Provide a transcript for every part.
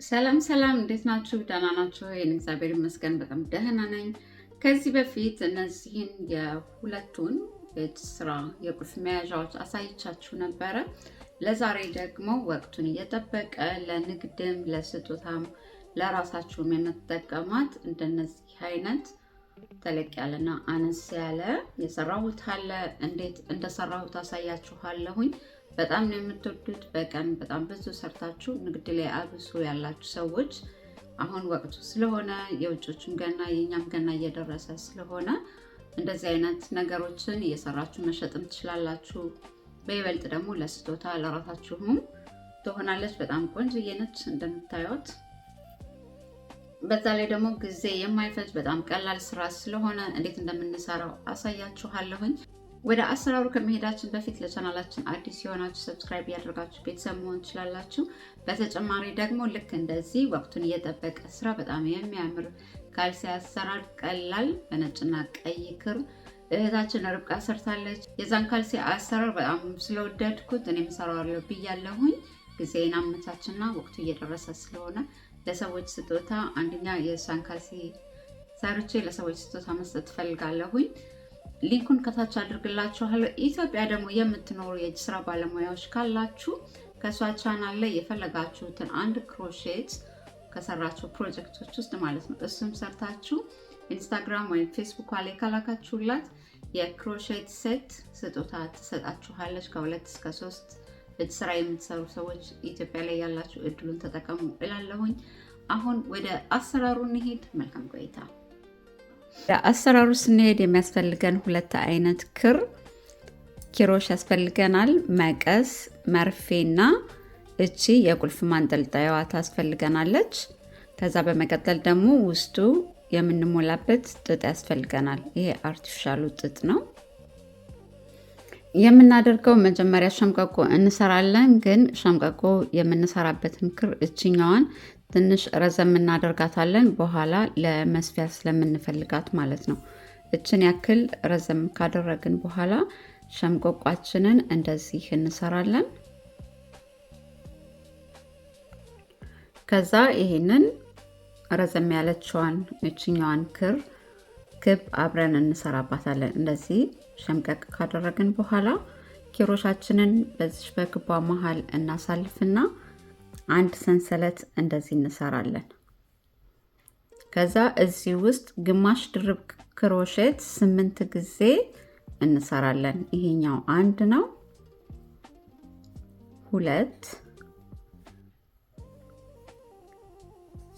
ሰላም ሰላም፣ እንዴት ናችሁ? ደህና ናችሁ? እግዚአብሔር ይመስገን በጣም ደህና ነኝ። ከዚህ በፊት እነዚህን የሁለቱን የእጅ ስራ የቁልፍ መያዣዎች አሳይቻችሁ ነበረ። ለዛሬ ደግሞ ወቅቱን እየጠበቀ ለንግድም ለስጦታም ለራሳችሁም የምትጠቀሟት እንደነዚህ አይነት ተለቅ ያለና አነስ ያለ የሰራሁት አለ። እንዴት እንደሰራሁት አሳያችኋለሁኝ። በጣም ነው የምትወዱት። በቀን በጣም ብዙ ሰርታችሁ ንግድ ላይ አብሶ ያላችሁ ሰዎች አሁን ወቅቱ ስለሆነ የውጮችም ገና የኛም ገና እየደረሰ ስለሆነ እንደዚህ አይነት ነገሮችን እየሰራችሁ መሸጥም ትችላላችሁ። በይበልጥ ደግሞ ለስጦታ ለራሳችሁም ትሆናለች። በጣም ቆንጆዬ ነች እንደምታዩት። በዛ ላይ ደግሞ ጊዜ የማይፈጅ በጣም ቀላል ስራ ስለሆነ እንዴት እንደምንሰራው አሳያችኋለሁኝ። ወደ አሰራሩ ከመሄዳችን በፊት ለቻናላችን አዲስ የሆናችሁ ሰብስክራይብ ያደርጋችሁ ቤተሰብ መሆን ትችላላችሁ። በተጨማሪ ደግሞ ልክ እንደዚህ ወቅቱን እየጠበቀ ስራ በጣም የሚያምር ካልሲ አሰራር ቀላል በነጭና ቀይ ክር እህታችን ርብቃ ሰርታለች። የዛን ካልሲ አሰራር በጣም ስለወደድኩት እኔም እሰራዋለሁ ብያለሁኝ። ጊዜን አመቻችና ወቅቱ እየደረሰ ስለሆነ ለሰዎች ስጦታ አንደኛ የእሷን ካልሲ ሰርቼ ለሰዎች ስጦታ መስጠት ትፈልጋለሁኝ። ሊንኩን ከታች አድርግላችኋለሁ። ኢትዮጵያ ደግሞ የምትኖሩ የእጅ ስራ ባለሙያዎች ካላችሁ ከሷ ቻናል ላይ የፈለጋችሁትን አንድ ክሮሼት ከሰራችሁ ፕሮጀክቶች ውስጥ ማለት ነው እሱም ሰርታችሁ ኢንስታግራም ወይም ፌስቡክ ላይ ካላካችሁላት የክሮሼት ሴት ስጦታ ትሰጣችኋለች። ከ2 እስከ 3 እጅ ስራ የምትሰሩ ሰዎች ኢትዮጵያ ላይ ያላችሁ እድሉን ተጠቀሙ እላለሁኝ። አሁን ወደ አሰራሩ እንሂድ። መልካም ቆይታ። አሰራሩ ስንሄድ የሚያስፈልገን ሁለት አይነት ኪሮሽ ያስፈልገናል። መቀስ፣ መርፌና እቺ የቁልፍ ማንጠልጣያዋ ታስፈልገናለች። ከዛ በመቀጠል ደግሞ ውስጡ የምንሞላበት ጥጥ ያስፈልገናል። ይሄ አርቲፊሻሉ ጥጥ ነው። የምናደርገው መጀመሪያ ሸምቀቆ እንሰራለን። ግን ሸምቀቆ የምንሰራበትን ክር እችኛዋን ትንሽ ረዘም እናደርጋታለን። በኋላ ለመስፊያ ስለምንፈልጋት ማለት ነው። እችን ያክል ረዘም ካደረግን በኋላ ሸምቆቋችንን እንደዚህ እንሰራለን። ከዛ ይሄንን ረዘም ያለችዋን እችኛዋን ክብ አብረን እንሰራባታለን። እንደዚህ ሸምቀቅ ካደረግን በኋላ ኪሮሻችንን በዚህ በክቧ መሃል እናሳልፍና አንድ ሰንሰለት እንደዚህ እንሰራለን። ከዛ እዚህ ውስጥ ግማሽ ድርብ ክሮሼት 8 ጊዜ እንሰራለን። ይሄኛው 1 ነው፣ 2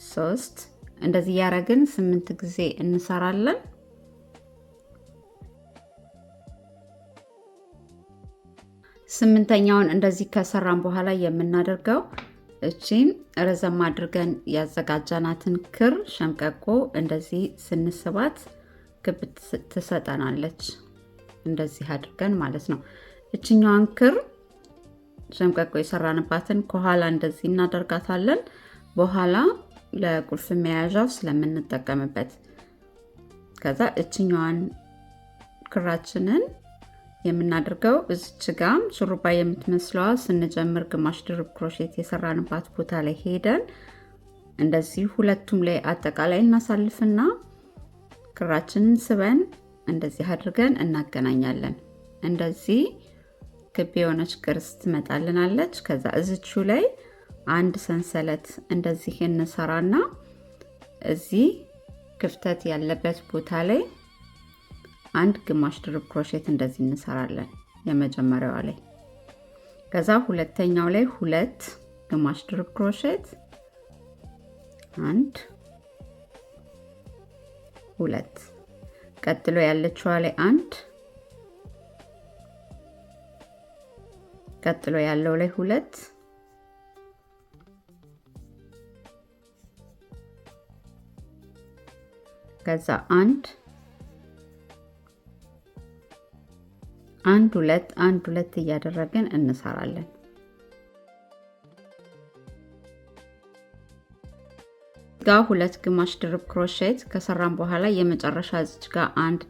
3 እንደዚህ ያረግን 8 ጊዜ እንሰራለን። ስምንተኛውን እንደዚህ ከሰራን በኋላ የምናደርገው እቺን ረዘም አድርገን ያዘጋጃናትን ክር ሸምቀቆ እንደዚህ ስንስባት ክብ ትሰጠናለች። እንደዚህ አድርገን ማለት ነው። እችኛዋን ክር ሸምቀቆ የሰራንባትን ከኋላ እንደዚህ እናደርጋታለን። በኋላ ለቁልፍ መያዣው ስለምንጠቀምበት ከዛ እችኛዋን ክራችንን የምናደርገው እዚች ጋም ሹሩባ የምትመስለዋ ስንጀምር ግማሽ ድርብ ክሮሼት የሰራንባት ቦታ ላይ ሄደን እንደዚህ ሁለቱም ላይ አጠቃላይ እናሳልፍና ክራችንን ስበን እንደዚህ አድርገን እናገናኛለን። እንደዚህ ክብ የሆነች ቅርጽ ትመጣልናለች። ከዛ እዚቹ ላይ አንድ ሰንሰለት እንደዚህ እንሰራና እዚህ ክፍተት ያለበት ቦታ ላይ አንድ ግማሽ ድርብ ክሮሼት እንደዚህ እንሰራለን የመጀመሪያዋ ላይ። ከዛ ሁለተኛው ላይ 2 ግማሽ ድርብ ክሮሼት 1 2 ቀጥሎ ያለችዋ ላይ 1 ቀጥሎ ያለው ላይ 2 ከዛ 1 1 2 እያደረግን እንሰራለን። ጋር 2 ግማሽ ድርብ ክሮሼት ከሰራን በኋላ የመጨረሻ እዚች ጋር 1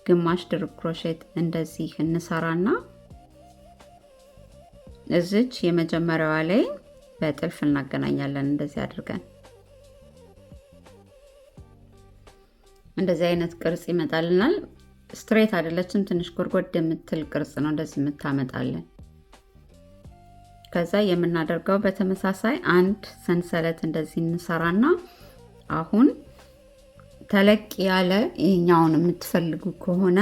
ግማሽ ድርብ ክሮሼት እንደዚህ እንሰራና እዚች የመጀመሪያዋ ላይ በጥልፍ እናገናኛለን። እንደዚህ አድርገን እንደዚህ አይነት ቅርጽ ይመጣልናል። ስትሬት አይደለችም፣ ትንሽ ጎርጎድ የምትል ቅርጽ ነው እንደዚህ የምታመጣለን። ከዛ የምናደርገው በተመሳሳይ አንድ ሰንሰለት እንደዚህ እንሰራና አሁን ተለቅ ያለ ይሄኛውን የምትፈልጉ ከሆነ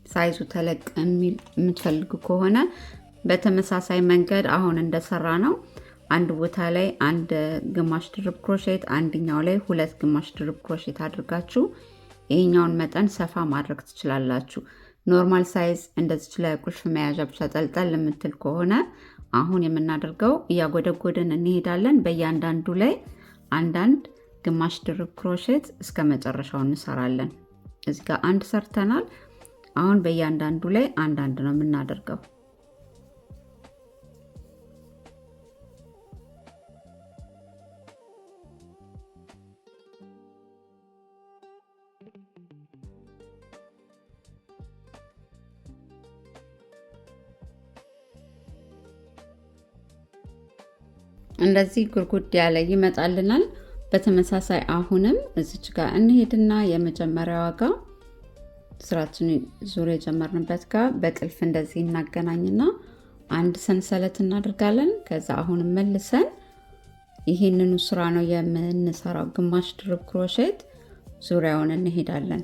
ሳይዙ ተለቅ የሚል የምትፈልጉ ከሆነ በተመሳሳይ መንገድ አሁን እንደሰራ ነው አንድ ቦታ ላይ አንድ ግማሽ ድርብ ክሮሼት፣ አንደኛው ላይ 2 ግማሽ ድርብ ክሮሼት አድርጋችሁ ይሄኛውን መጠን ሰፋ ማድረግ ትችላላችሁ። ኖርማል ሳይዝ እንደዚህ ለቁልፍ መያዣ ብቻ ጠልጠል የምትል ከሆነ አሁን የምናደርገው እያጎደጎድን እንሄዳለን። በእያንዳንዱ ላይ አንዳንድ ግማሽ ድርብ ክሮሼት እስከ መጨረሻው እንሰራለን። እዚህ ጋር አንድ ሰርተናል። አሁን በእያንዳንዱ ላይ አንዳንድ ነው የምናደርገው። እንደዚህ ጉርጉድ ያለ ይመጣልናል። በተመሳሳይ አሁንም እዚች ጋር እንሄድና የመጀመሪያዋ ጋር ስራችን ዙር የጀመርንበት ጋር በጥልፍ እንደዚህ እናገናኝና አንድ ሰንሰለት እናደርጋለን። ከዛ አሁንም መልሰን ይሄንኑ ስራ ነው የምንሰራው። ግማሽ ድርብ ክሮሼት ዙሪያውን እንሄዳለን።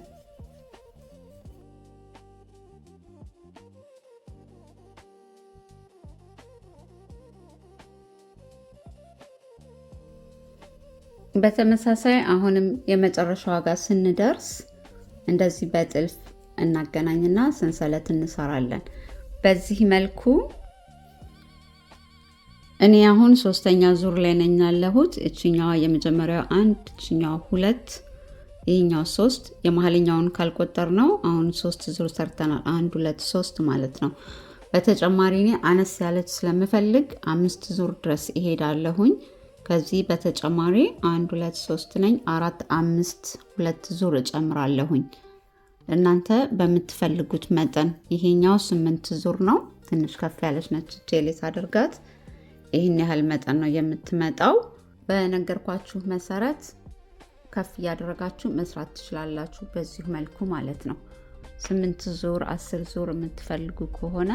በተመሳሳይ አሁንም የመጨረሻዋ ጋር ስንደርስ እንደዚህ በጥልፍ እናገናኝና ሰንሰለት እንሰራለን። በዚህ መልኩ እኔ አሁን 3ኛ ዙር ላይ ነኝ ያለሁት። እቺኛዋ የመጀመሪያው 1፣ እቺኛዋ 2፣ ይሄኛው 3፣ የመሃለኛውን ካልቆጠር ነው አሁን 3 ዙር ሰርተናል። 1 2 3 ማለት ነው። በተጨማሪ እኔ አነስ ያለች ስለምፈልግ 5 ዙር ድረስ እሄዳለሁኝ። ከዚህ በተጨማሪ 1 2 3 ነኝ 4 5 2 ዙር እጨምራለሁኝ። እናንተ በምትፈልጉት መጠን። ይሄኛው 8 ዙር ነው። ትንሽ ከፍ ያለች ነች ጄሌስ አድርጋት። ይሄን ያህል መጠን ነው የምትመጣው። በነገርኳችሁ መሰረት ከፍ እያደረጋችሁ መስራት ትችላላችሁ፣ በዚህ መልኩ ማለት ነው። 8 ዙር 10 ዙር የምትፈልጉ ከሆነ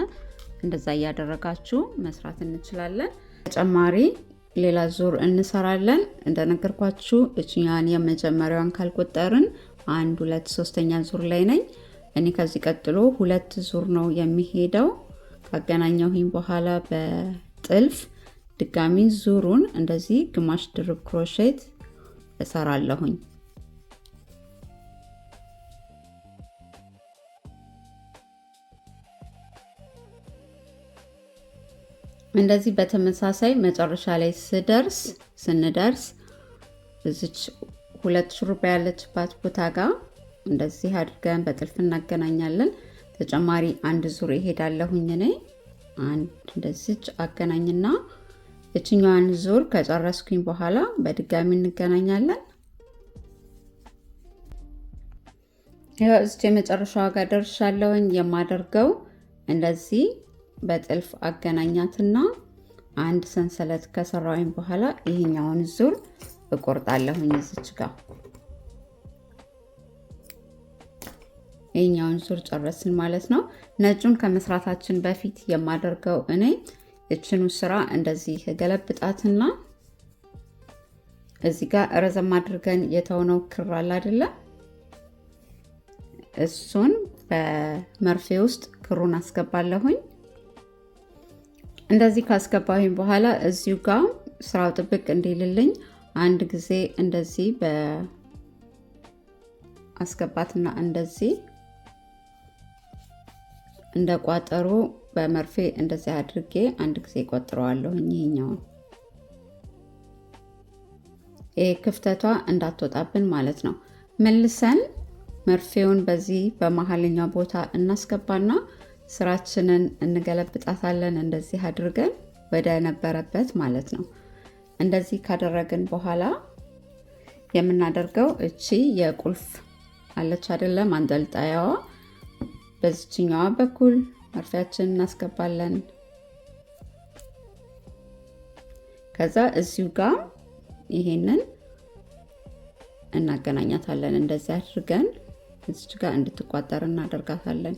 እንደዛ እያደረጋችሁ መስራት እንችላለን። ተጨማሪ ሌላ ዙር እንሰራለን። እንደነገርኳችሁ እቺኛን የመጀመሪያዋን ካልቆጠርን 1 2 3ኛ ዙር ላይ ነኝ እኔ። ከዚህ ቀጥሎ 2 ዙር ነው የሚሄደው። ካገናኘሁኝ በኋላ በጥልፍ ድጋሚ ዙሩን እንደዚህ ግማሽ ድርብ ክሮሼት እሰራለሁኝ። እንደዚህ በተመሳሳይ መጨረሻ ላይ ስንደርስ እዚች 2 ሹሩባ ያለችባት ቦታ ጋር እንደዚህ አድርገን በጥልፍ እናገናኛለን። ተጨማሪ 1 ዙር ይሄዳለሁኝ እኔ። እንደዚች አገናኝና እቺኛዋን ዙር ከጨረስኩኝ በኋላ በድጋሚ እንገናኛለን። ያው እዚህ የመጨረሻዋ ጋር ደርሻለሁኝ። የማደርገው እንደዚህ በጥልፍ አገናኛትና አንድ ሰንሰለት ከሰራሁኝ በኋላ ይሄኛውን ዙር እቆርጣለሁኝ። እዚች ጋር ይሄኛውን ዙር ጨረስን ማለት ነው። ነጩን ከመስራታችን በፊት የማደርገው እኔ እችኑ ስራ እንደዚህ ገለብጣትና እዚህ ጋር ረዘም አድርገን የተውነው ክር አለ አይደለ? እሱን በመርፌ ውስጥ ክሩን አስገባለሁኝ። እንደዚህ ካስገባሁኝ በኋላ እዚሁ ጋር ስራው ጥብቅ እንዲልልኝ አንድ ጊዜ እንደዚህ በአስገባትና እንደዚህ እንደ ቋጠሮ በመርፌ እንደዚህ አድርጌ አንድ ጊዜ ቆጥረዋለሁኝ። ይሄኛውን ክፍተቷ እንዳትወጣብን ማለት ነው። መልሰን መርፌውን በዚህ በመሃለኛው ቦታ እናስገባና ስራችንን እንገለብጣታለን። እንደዚህ አድርገን ወደ ነበረበት ማለት ነው። እንደዚህ ካደረግን በኋላ የምናደርገው እቺ የቁልፍ አለች አይደለም አንጠልጣያዋ፣ በዚችኛዋ በኩል መርፌያችንን እናስገባለን። ከዛ እዚሁ ጋር ይሄንን እናገናኛታለን። እንደዚህ አድርገን እዚህ ጋር እንድትቋጠር እናደርጋታለን።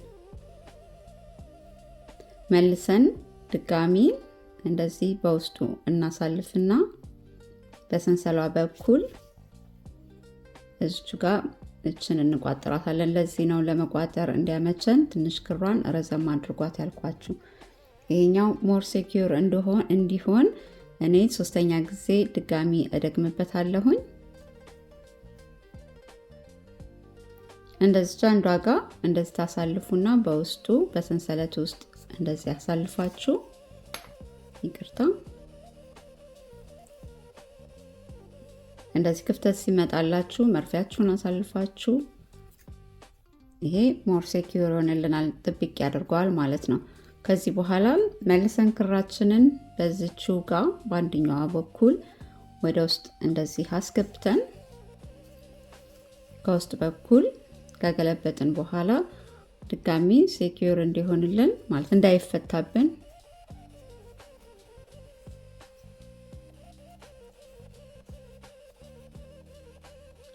መልሰን ድጋሚ እንደዚህ በውስጡ እናሳልፍና በሰንሰሏ በኩል እዚህ ጋር እችን እንቋጥራታለን። ለዚህ ነው ለመቋጠር እንዲያመቸን ትንሽ ክሯን ረዘም አድርጓት ያልኳችሁ። ይሄኛው ሞር ሴኪዩር እንዲሆን እኔ 3ኛ ጊዜ ድጋሚ እደግምበታለሁኝ። እንደዚህ አንዷ ጋር እንደዚህ ታሳልፉና በውስጡ በሰንሰለት ውስጥ እንደዚህ ያሳልፋችሁ። ይቅርታ፣ እንደዚህ ክፍተት ሲመጣላችሁ መርፊያችሁን አሳልፋችሁ ይሄ ሞር ሴኪዩር ሆነልናል፣ ጥብቅ ያደርገዋል ማለት ነው። ከዚህ በኋላ መልሰን ክራችንን በዚህው ጋር በአንደኛዋ በኩል ወደ ውስጥ እንደዚህ አስገብተን ከውስጥ በኩል ከገለበጥን በኋላ ድጋሚ ሴኪዩር እንዲሆንልን ማለት እንዳይፈታብን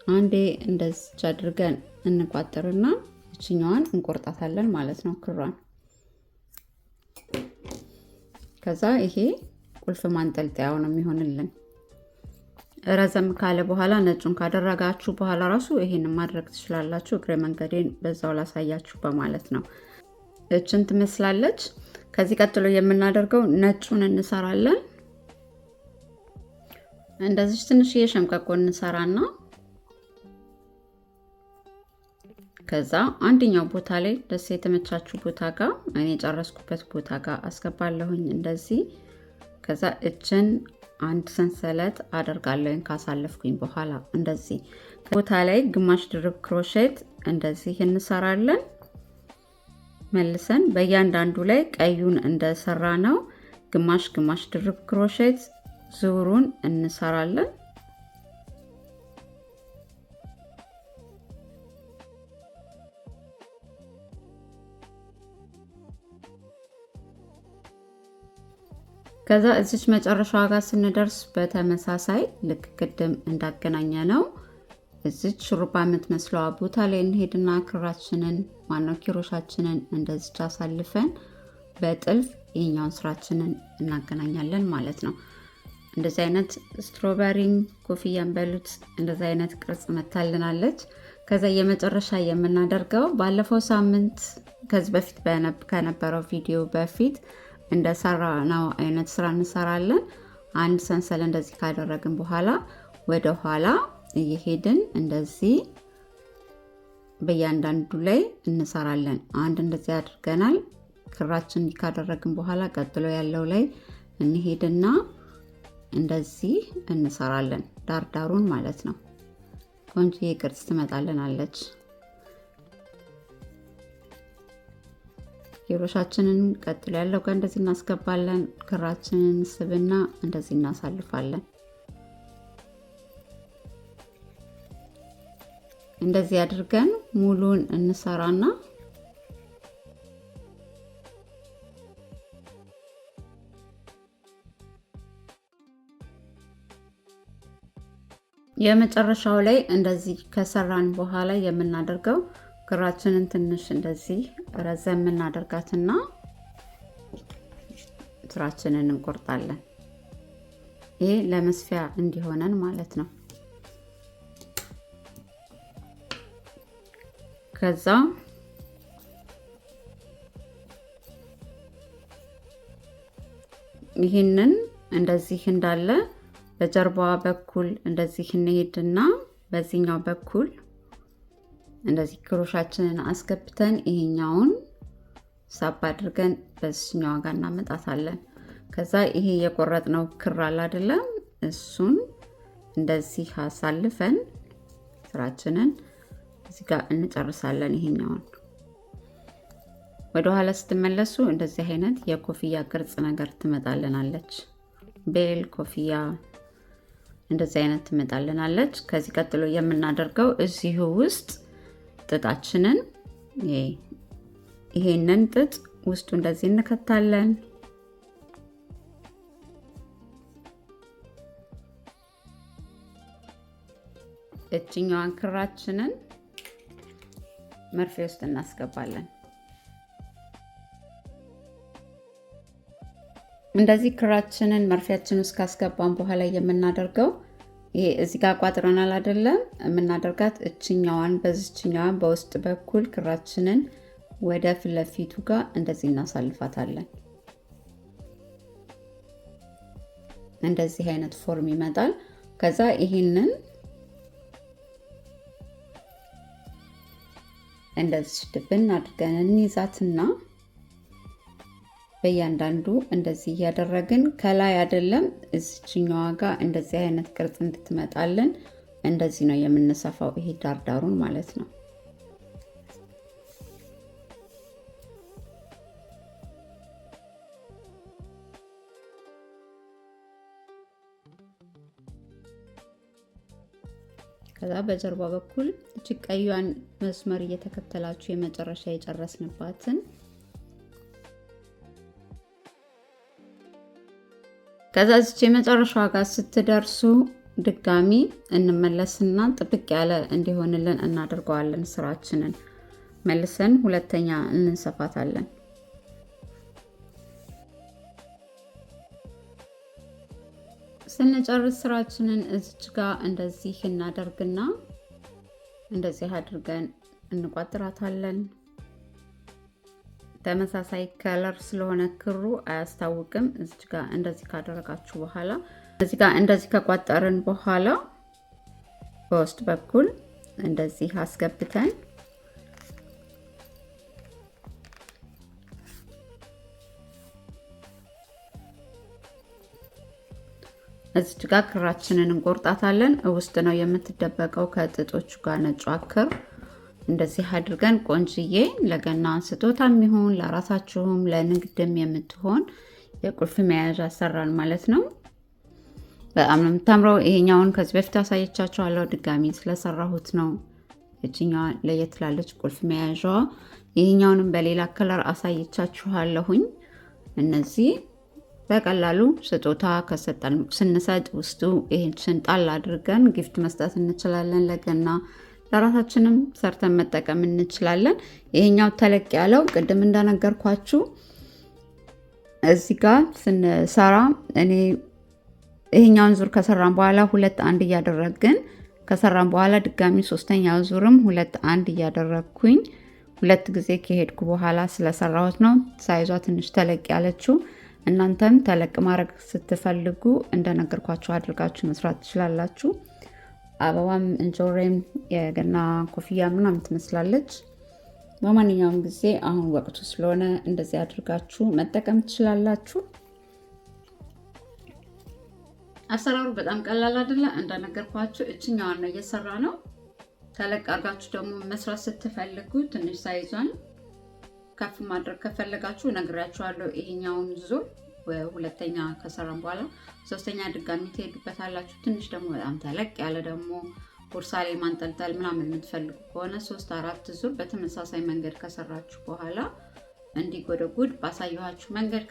አንዴ እንደዚህ አድርገን እንቋጥርና እችኛዋን እንቆርጣታለን ማለት ነው ክሯን። ከዛ ይሄ ቁልፍ ማንጠልጠያው ነው የሚሆንልን። ረዘም ካለ በኋላ ነጩን ካደረጋችሁ በኋላ ራሱ ይሄንን ማድረግ ትችላላችሁ። እግረ መንገዴን በዛው ላሳያችሁ በማለት ነው። እችን ትመስላለች። ከዚህ ቀጥሎ የምናደርገው ነጩን እንሰራለን። እንደዚህ ትንሽ የሸምቀቆ እንሰራና ከዛ አንደኛው ቦታ ላይ ደስ የተመቻችሁ ቦታ ጋር እኔ የጨረስኩበት ቦታ ጋር አስገባለሁኝ እንደዚህ። ከዛ እችን አንድ ሰንሰለት አደርጋለሁ ካሳለፍኩኝ በኋላ እንደዚህ ቦታ ላይ ግማሽ ድርብ ክሮሼት እንደዚህ እንሰራለን። መልሰን በእያንዳንዱ ላይ ቀዩን እንደሰራ ነው ግማሽ ግማሽ ድርብ ክሮሼት ዙሩን እንሰራለን። ከዛ እዚች መጨረሻዋ ጋር ስንደርስ በተመሳሳይ ልክ ቅድም እንዳገናኘ ነው እዚች ሹሩባ የምትመስለዋ ቦታ ላይ እንሄድና ክራችንን ማነው ኪሮሻችንን እንደዚች አሳልፈን በጥልፍ ይሄኛውን ስራችንን እናገናኛለን ማለት ነው። እንደዚህ አይነት ስትሮበሪም ኮፍያን በሉት እንደዚህ አይነት ቅርጽ መታልናለች። ከዛ የመጨረሻ የምናደርገው ባለፈው ሳምንት ከዚህ በፊት ከነበረው ቪዲዮ በፊት እንደሰራ ነው አይነት ስራ እንሰራለን። አንድ ሰንሰል እንደዚህ ካደረግን በኋላ ወደ ኋላ እየሄድን እንደዚህ በእያንዳንዱ ላይ እንሰራለን። አንድ እንደዚህ አድርገናል። ክራችን ካደረግን በኋላ ቀጥሎ ያለው ላይ እንሄድና እንደዚህ እንሰራለን ዳርዳሩን ማለት ነው። ቆንጆዬ ቅርጽ ትመጣልናለች። ኪሮሻችንን ቀጥሎ ያለው ጋር እንደዚህ እናስገባለን። ክራችንን ስብና እንደዚህ እናሳልፋለን። እንደዚህ አድርገን ሙሉን እንሰራና የመጨረሻው ላይ እንደዚህ ከሰራን በኋላ የምናደርገው ክራችንን ትንሽ እንደዚህ ረዘም እናደርጋትና ስራችንን እንቆርጣለን። ይሄ ለመስፊያ እንዲሆነን ማለት ነው። ከዛ ይሄንን እንደዚህ እንዳለ በጀርባዋ በኩል እንደዚህ እንሄድና በዚህኛው በኩል እንደዚህ ክሮሻችንን አስገብተን ይሄኛውን ሳብ አድርገን በዚህኛው ጋር እናመጣታለን። ከዛ ይሄ የቆረጥነው ክር አለ አይደለ? እሱን እንደዚህ አሳልፈን ስራችንን እዚህ ጋር እንጨርሳለን። ይሄኛውን ወደ ኋላ ስትመለሱ እንደዚህ አይነት የኮፍያ ቅርጽ ነገር ትመጣልናለች። ቤል ኮፍያ እንደዚህ አይነት ትመጣልናለች። ከዚህ ቀጥሎ የምናደርገው እዚሁ ውስጥ ጥጣችንን ይሄንን ጥጥ ውስጡ እንደዚህ እንከታለን። እችኛዋን ክራችንን መርፌ ውስጥ እናስገባለን። እንደዚህ ክራችንን መርፌያችን ውስጥ ካስገባን በኋላ የምናደርገው ይሄ እዚህ ጋር ቋጥረናል አይደለም? የምናደርጋት እችኛዋን በዚህኛዋን በውስጥ በኩል ክራችንን ወደ ፊት ለፊቱ ጋር እንደዚህ እናሳልፋታለን። እንደዚህ አይነት ፎርም ይመጣል። ከዛ ይሄንን እንደዚህ ድብን አድርገን እንይዛትና በእያንዳንዱ እንደዚህ እያደረግን ከላይ አይደለም እዚህኛዋ ጋር እንደዚህ አይነት ቅርጽ እንድትመጣልን እንደዚህ ነው የምንሰፋው። ይሄ ዳርዳሩን ማለት ነው። ከዛ በጀርባ በኩል እቺ ቀዩን መስመር እየተከተላችሁ የመጨረሻ የጨረስንባትን ከዛ እቺ የመጨረሻዋ ጋር ስትደርሱ ድጋሚ እንመለስና ጥብቅ ያለ እንዲሆንልን እናደርገዋለን። ስራችንን መልሰን ሁለተኛ እንሰፋታለን። ስንጨርስ ስራችንን እዚች ጋር እንደዚህ እናደርግና እንደዚህ አድርገን እንቋጥራታለን። ተመሳሳይ ከለር ስለሆነ ክሩ አያስታውቅም። እዚች ጋር እንደዚህ ካደረጋችሁ በኋላ እዚህ ጋር እንደዚህ ከቋጠርን በኋላ በውስጥ በኩል እንደዚህ አስገብተን እዚች ጋር ክራችንን እንቆርጣታለን። ውስጥ ነው የምትደበቀው ከጥጦቹ ጋር ነጯ ክር እንደዚህ አድርገን ቆንጅዬ ለገና ስጦታም ይሁን ለራሳችሁም ለንግድም የምትሆን የቁልፍ መያዣ ሰራን ማለት ነው። በጣም ነው የምታምረው። ይሄኛውን ከዚህ በፊት አሳየቻችኋለሁ፣ ድጋሚ ስለሰራሁት ነው። እቺኛዋ ለየት ላለች ቁልፍ መያዣዋ። ይሄኛውንም በሌላ ከለር አሳየቻችኋለሁኝ። እነዚህ በቀላሉ ስጦታ ከሰጠን ስንሰጥ ውስጡ ይሄን ጣል አድርገን ጊፍት መስጠት እንችላለን ለገና። ለራሳችንም ሰርተን መጠቀም እንችላለን። ይሄኛው ተለቅ ያለው ቅድም እንደነገርኳችሁ እዚህ ጋር ስንሰራ እኔ ይሄኛውን ዙር ከሰራን በኋላ 2 1 እያደረግን ከሰራን በኋላ ድጋሚ ሶስተኛው ዙርም 2 1 እያደረግኩኝ 2 ጊዜ ከሄድኩ በኋላ ስለሰራሁት ነው ሳይዟ ትንሽ ተለቅ ያለችው። እናንተም ተለቅ ማድረግ ስትፈልጉ እንደነገርኳችሁ አድርጋችሁ መስራት ትችላላችሁ። አበባም እንጆሬም የገና ኮፍያ ምናምን ትመስላለች። በማንኛውም ጊዜ አሁን ወቅቱ ስለሆነ እንደዚህ አድርጋችሁ መጠቀም ትችላላችሁ። አሰራሩ በጣም ቀላል አይደለ? እንደነገርኳችሁ እችኛዋን ነው እየሰራ ነው። ተለቅ አድርጋችሁ ደግሞ መስራት ስትፈልጉ ትንሽ ሳይዟን ከፍ ማድረግ ከፈለጋችሁ ነግራችኋለሁ። ይሄኛውን ዙር ሁለተኛ ከሰራን በኋላ ሶስተኛ ድጋሚ ትሄዱበታላችሁ። ትንሽ ደግሞ በጣም ተለቅ ያለ ደግሞ ቦርሳ ላይ ማንጠልጠል ምናምን የምትፈልጉ ከሆነ 3 4 ዙር በተመሳሳይ መንገድ ከሰራችሁ በኋላ እንዲጎደጉድ ባሳየኋችሁ መንገድ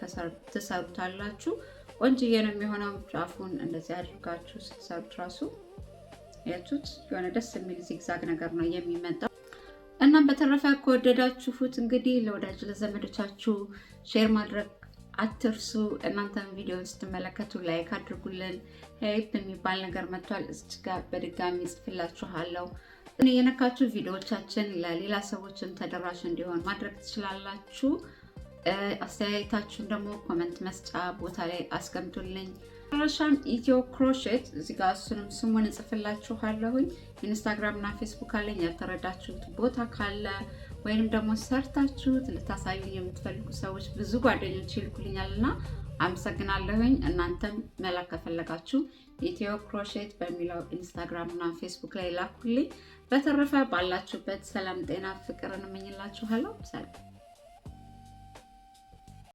ትሰሩታላችሁ። ቆንጅዬ ነው የሚሆነው። ጫፉን እንደዚህ አድርጋችሁ ስትሰሩት ራሱ ያቱት የሆነ ደስ የሚል ዚግዛግ ነገር ነው የሚመጣው። እና በተረፈ ከወደዳችሁት እንግዲህ ለወዳጅ ለዘመዶቻችሁ ሼር ማድረግ አትርሱ። እናንተም ቪዲዮ ስትመለከቱ ላይክ አድርጉልን። ሄልፕ የሚባል ነገር መጥቷል። እዚህ ጋር በድጋሚ ጽፍላችኋለሁ። እኔ የነካችሁ ቪዲዮዎቻችን ለሌላ ሰዎችም ተደራሽ እንዲሆን ማድረግ ትችላላችሁ። አስተያየታችሁን ደግሞ ኮሜንት መስጫ ቦታ ላይ አስቀምጡልኝ። ራሻም ኢትዮ ክሮሼት እዚህ ጋር እሱንም ስሙን እጽፍላችኋለሁኝ። ኢንስታግራም እና ፌስቡክ አለኝ። ያልተረዳችሁት ቦታ ካለ ወይንም ደግሞ ሰርታችሁት ልታሳዩኝ የምትፈልጉ ሰዎች ብዙ ጓደኞች ይልኩልኛልና አመሰግናለሁኝ። እናንተም መላክ ከፈለጋችሁ ኢትዮ ክሮሼት በሚለው ኢንስታግራም እና ፌስቡክ ላይ ላኩልኝ። በተረፈ ባላችሁበት ሰላም፣ ጤና፣ ፍቅርን እመኝላችኋለሁ። ሰላም።